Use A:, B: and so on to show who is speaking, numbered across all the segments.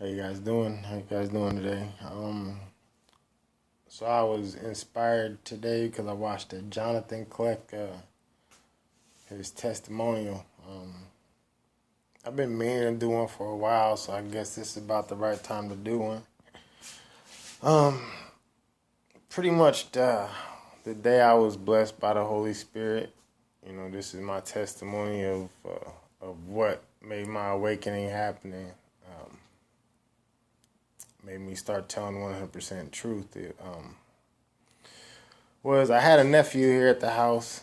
A: How you guys doing? How you guys doing today? So I was inspired today because I watched Jonathan Kleck, his testimonial. I've been meaning to do one for a while, so I guess this is about the right time to do one. Pretty much the day I was blessed by the Holy Spirit. This is my testimony of what made my awakening happening. Made me start telling 100% truth. Was I had a nephew here at the house.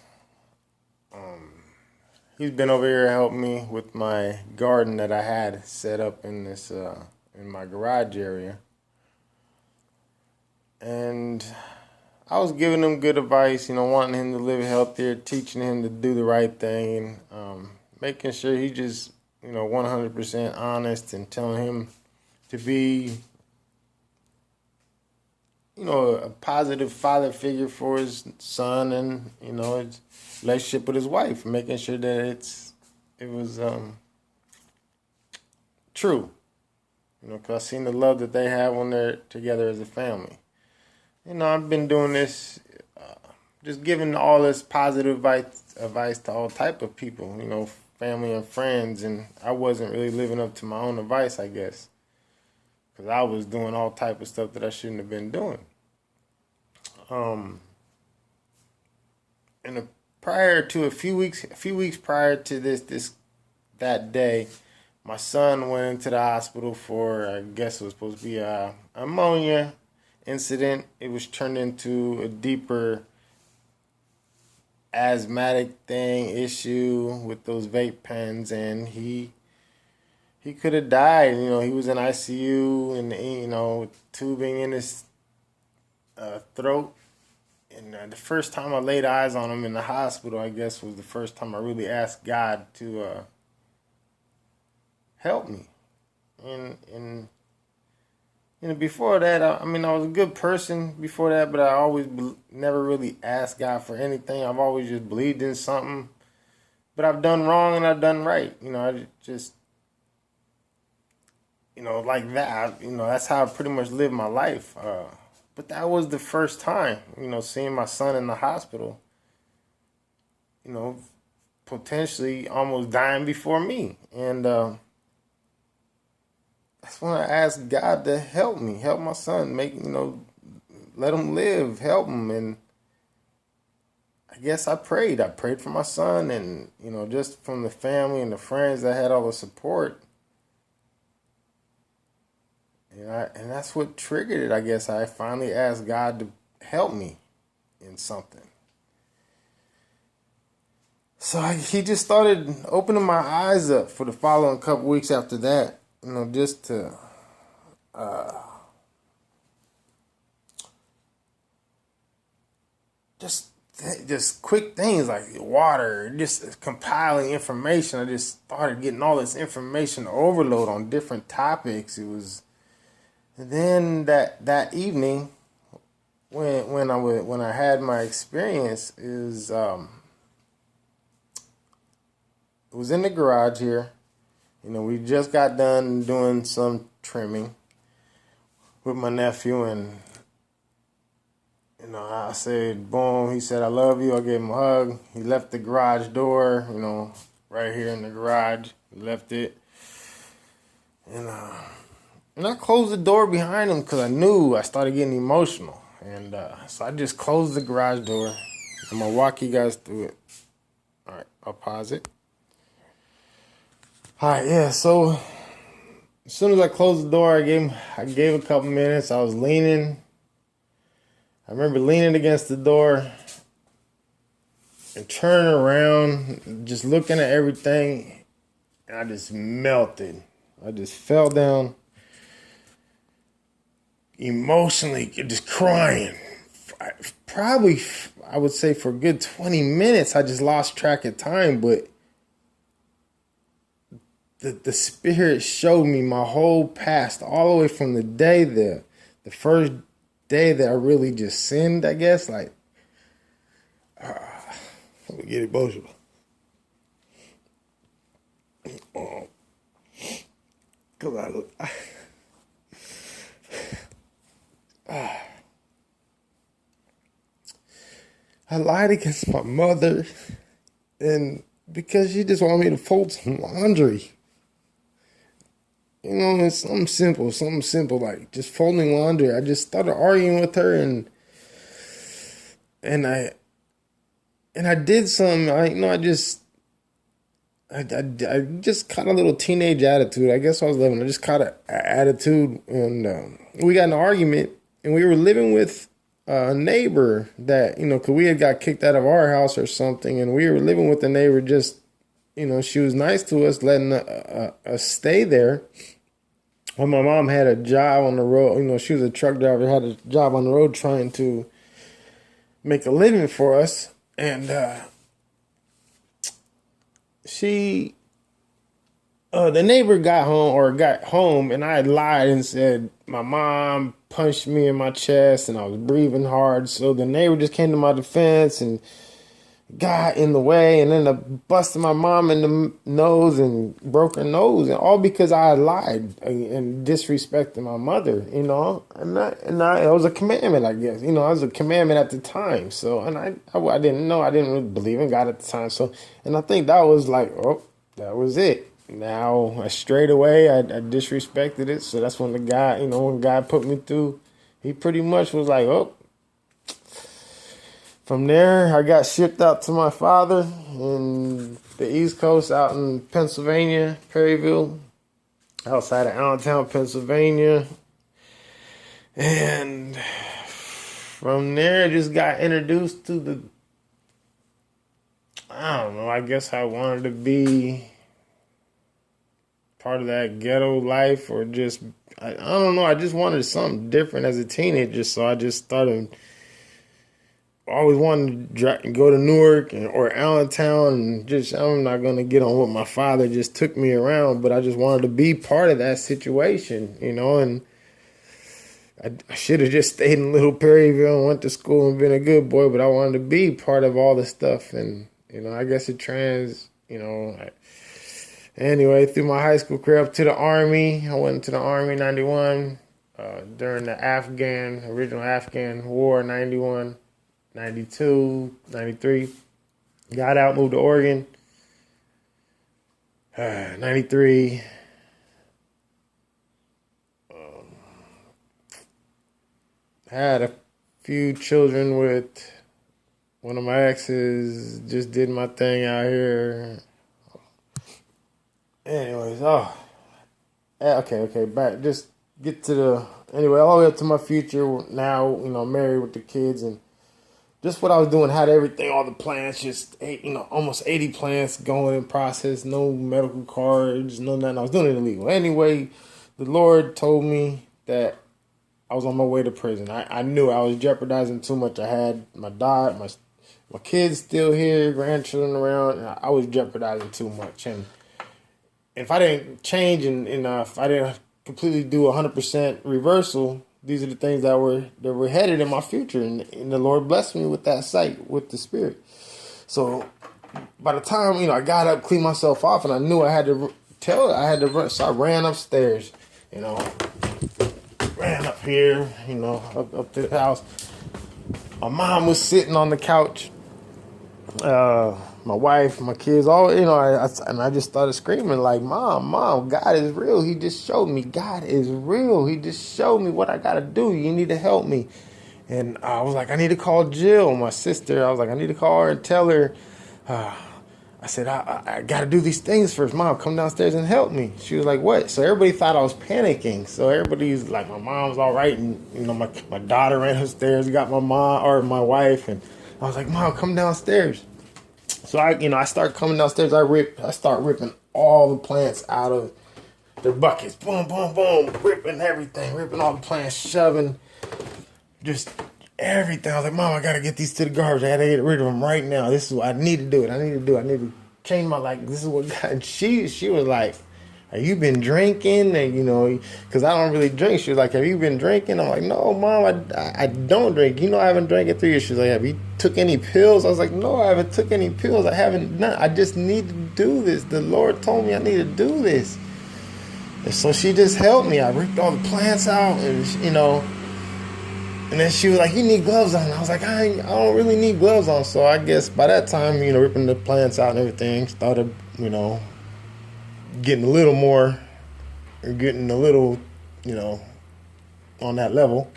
A: He's been over here helping me with my garden that I had set up in this in my garage area, and I was giving him good advice. Wanting him to live healthier, teaching him to do the right thing, making sure he just 100% honest, and telling him to be a positive father figure for his son, and his relationship with his wife, making sure that it was true. Because I seen the love that they have when they're together as a family. I've been doing this, just giving all this positive advice to all type of people, family and friends, and I wasn't really living up to my own advice, I guess, because I was doing all type of stuff that I shouldn't have been doing. A few weeks prior to that day, my son went into the hospital for, I guess it was supposed to be a ammonia incident. It was turned into a deeper asthmatic issue with those vape pens, and he could have died. He was in ICU, and tubing in his throat. And the first time I laid eyes on him in the hospital, I guess, was the first time I really asked God to help me. And before that, I was a good person before that, but I always never really asked God for anything. I've always just believed in something. But I've done wrong and I've done right. I just, like that. That's how I pretty much lived my life. But that was the first time, seeing my son in the hospital, potentially almost dying before me. And that's when I asked God to help me, help my son, let him live, help him. And I guess I prayed. I prayed for my son, and, just from the family and the friends that had all the support. And that's what triggered it, I guess. I finally asked God to help me in something. So he just started opening my eyes up for the following couple weeks after that, just to just quick things like water, just compiling information. I just started getting all this information overload on different topics. It was. And then that evening, when I had my experience, it was in the garage here. We just got done doing some trimming with my nephew, and I said, boom. He said, "I love you." I gave him a hug. He left the garage door, right here in the garage. He left it, and I closed the door behind him because I knew I started getting emotional. And so I just closed the garage door. I'm going to walk you guys through it. All right, I'll pause it. All right, yeah, so as soon as I closed the door, I gave a couple minutes. I was leaning. I remember leaning against the door and turning around, just looking at everything, and I just melted. I just fell down. Emotionally, just crying. Probably, I would say for a good 20 minutes, I just lost track of time. But the Spirit showed me my whole past, all the way from the day the first day that I really just sinned, I guess. Like, let me get emotional. Cause I lied against my mother, and because she just wanted me to fold some laundry. You know, it's something simple like just folding laundry. I just started arguing with her, and I did something. I just caught a little teenage attitude. I guess I was 11. I just caught an attitude, and we got in an argument, and we were living with a neighbor that, because we had got kicked out of our house or something, and we were living with the neighbor. Just, she was nice to us, letting us stay there. When my mom had a job on the road, she was a truck driver, had a job on the road trying to make a living for us, and the neighbor got home, and I lied and said my mom punched me in my chest and I was breathing hard. So the neighbor just came to my defense and got in the way, and ended up busting my mom in the nose and broke her nose, and all because I lied and disrespected my mother, and it was a commandment, I guess, it was a commandment at the time. So, and I didn't know, I didn't really believe in God at the time. So, and I think that was like, oh, that was it. Now I strayed away, I disrespected it. So that's when when God put me through, he pretty much was like, oh. From there, I got shipped out to my father in the East Coast, out in Pennsylvania, Perryville, outside of Allentown, Pennsylvania. And from there, I just got introduced to I guess I wanted to be part of that ghetto life, or just, I don't know, I just wanted something different as a teenager, so I just started. Always wanted to go to Newark or Allentown, and I'm not going to get on what my father just took me around, but I just wanted to be part of that situation, and I should have just stayed in Little Perryville and went to school and been a good boy, but I wanted to be part of all the stuff, and, I guess anyway, through my high school career up to the Army. I went to the Army in 91, during the original Afghan War, 91. 92, 93, got out, moved to Oregon, 93, had a few children with one of my exes, just did my thing out here. Anyways, okay, back, just get to anyway, all the way up to my future now, married with the kids, and just what I was doing, had everything, all the plans, just, almost 80 plans going in process, no medical cards, no nothing. I was doing it illegal. Anyway, the Lord told me that I was on my way to prison. I knew I was jeopardizing too much. I had my kids still here, grandchildren around, and I was jeopardizing too much. And if I didn't change and if I didn't completely do 100% reversal, these are the things that were headed in my future, and the Lord blessed me with that sight, with the Spirit. So by the time I got up, cleaned myself off, and I knew I had to run. So I ran upstairs, ran up here, up to the house. My mom was sitting on the couch. My wife, my kids, all, and I just started screaming like, Mom, God is real. He just showed me God is real. He just showed me what I got to do. You need to help me. And I was like, I need to call Jill, my sister. I was like, I need to call her and tell her. I said, I got to do these things first. Mom, come downstairs and help me. She was like, what? So everybody thought I was panicking. So everybody's like, my mom's all right. And, my daughter ran upstairs, got my wife. And I was like, Mom, come downstairs. So I start coming downstairs. I start ripping all the plants out of their buckets. Boom, boom, boom. Ripping everything. Ripping all the plants. Shoving. Just everything. I was like, Mom, I got to get these to the garbage. I got to get rid of them right now. This is what I need to do. I need to change my life. This is what God. And she was like, have you been drinking? And, because I don't really drink. She was like, have you been drinking? I'm like, no, Mom, I don't drink. I haven't drank in 3 years. She was like, have you took any pills? I was like, no, I haven't took any pills. I haven't done. I just need to do this. The Lord told me I need to do this. And so she just helped me. I ripped all the plants out, and, And then she was like, you need gloves on. I was like, I don't really need gloves on. So I guess by that time, ripping the plants out and everything, started, getting a little more, getting a little, on that level.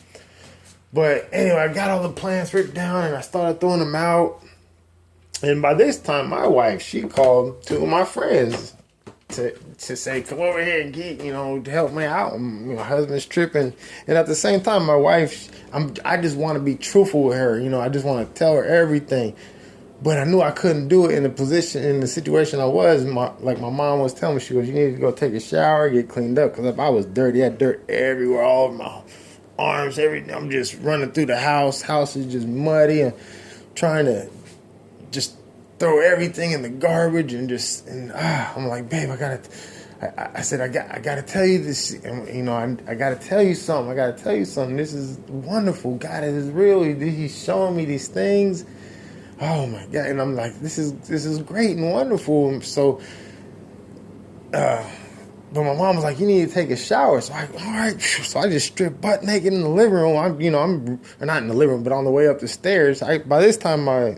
A: But anyway, I got all the plants ripped down and I started throwing them out. And by this time, my wife, she called two of my friends to say, come over here and get, to help me out. My husband's tripping. And at the same time, my wife, I just want to be truthful with her. I just want to tell her everything. But I knew I couldn't do it in the situation I was. Like my mom was telling me, she goes, you need to go take a shower, get cleaned up. Because if I was dirty, I had dirt everywhere, all over my arms, everything. I'm just running through the house. House is just muddy and trying to just throw everything in the garbage I'm like, babe, I said, I gotta tell you this, I gotta tell you something. This is wonderful. God is real. He's showing me these things. Oh my God. And I'm like, this is great and wonderful. So, but my mom was like, you need to take a shower. So all right. So I just stripped butt naked in the living room. I'm not in the living room, but on the way up the stairs. By this time, my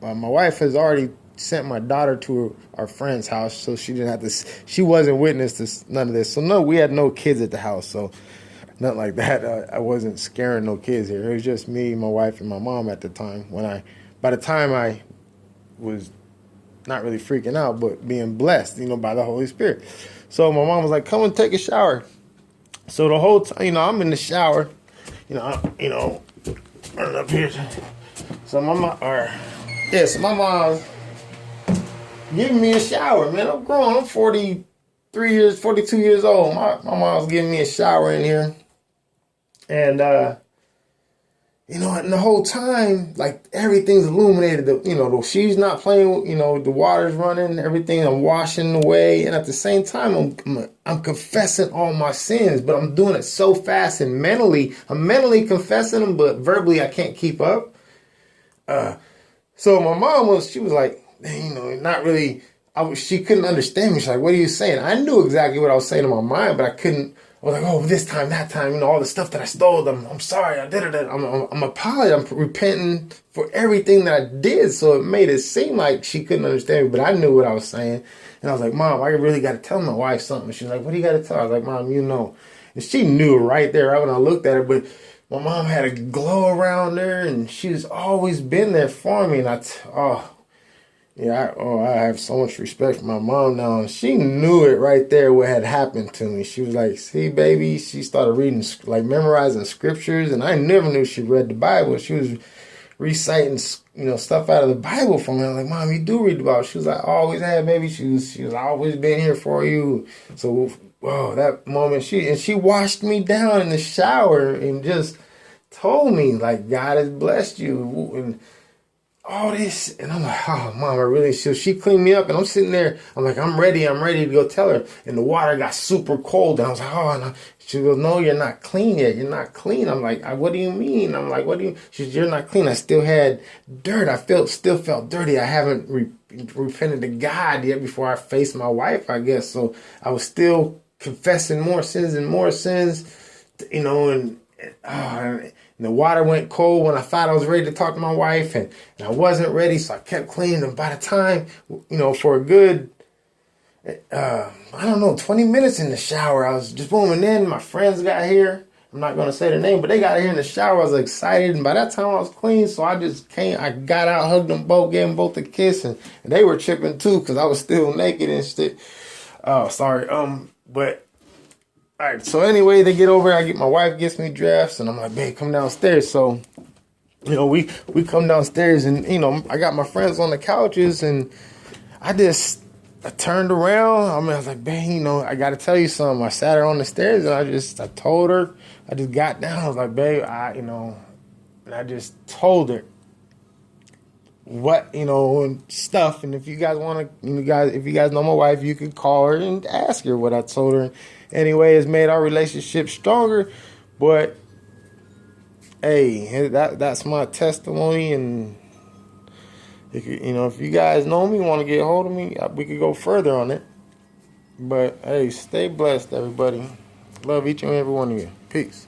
A: wife has already sent my daughter to our friend's house, so she didn't have to. She wasn't witness to none of this. So no, we had no kids at the house, so nothing like that. I wasn't scaring no kids here. It was just me, my wife, and my mom at the time. By the time I was not really freaking out, but being blessed, by the Holy Spirit. So my mom was like, "Come and take a shower." So the whole time, I'm in the shower, running up here. So my mom's giving me a shower, man. I'm grown. I'm 42 years old. My mom's giving me a shower in here. And, and the whole time, like, everything's illuminated. She's not playing, the water's running, everything. I'm washing away. And at the same time, I'm confessing all my sins, but I'm doing it so fast and mentally. I'm mentally confessing them, but verbally I can't keep up. So my mom she was like, not really, she couldn't understand me. She's like, what are you saying? I knew exactly what I was saying in my mind, but I was like, oh, this time, that time, all the stuff that I stole, I'm sorry, I did it. I'm apologizing, I'm repenting for everything that I did. So it made it seem like she couldn't understand me, but I knew what I was saying. And I was like, Mom, I really got to tell my wife something. She was like, what do you got to tell her? I was like, Mom, And she knew right there, right when I looked at her, but my mom had a glow around her, and she's always been there for me. And I have so much respect for my mom now. And she knew it right there what had happened to me. She was like, see, baby, she started reading, like memorizing scriptures. And I never knew she read the Bible. She was reciting, stuff out of the Bible for me. I was like, Mom, you do read the Bible. She was like, I always have, baby. She was always been here for you. So, that moment, she washed me down in the shower and just told me, like, God has blessed you and all this. And I'm like, oh, Mom, I really should. She cleaned me up, and I'm sitting there. I'm like, I'm ready to go tell her. And the water got super cold, and I was like, oh, no. She goes, no, you're not clean yet. You're not clean. I'm like, what do you mean? I'm like, what do you? She said, you're not clean. I still had dirt. I still felt dirty. I haven't repented to God yet before I faced my wife, I guess. So I was still confessing more sins, and the water went cold when I thought I was ready to talk to my wife, and I wasn't ready, so I kept cleaning. And by the time, for a good, 20 minutes in the shower, I was just booming in. My friends got here. I'm not going to say their name, but they got here in the shower. I was excited, and by that time I was clean, so I just came. I got out, hugged them both, gave them both a kiss, and they were tripping too because I was still naked and shit. Oh, sorry. But all right, so anyway, they get over. My wife gets me dressed, and I'm like, babe, come downstairs. So, we come downstairs, and I got my friends on the couches, and I turned around. I was like, babe, I got to tell you something. I sat her on the stairs, and I told her. I just got down. I was like, babe, and I just told her what, and stuff. And if you guys want to, if you guys know my wife, you could call her and ask her what I told her. Anyway, it's made our relationship stronger. But hey, that's my testimony. And if you guys know me, want to get a hold of me, we could go further on it. But hey, stay blessed, everybody. Love each and every one of you. Peace.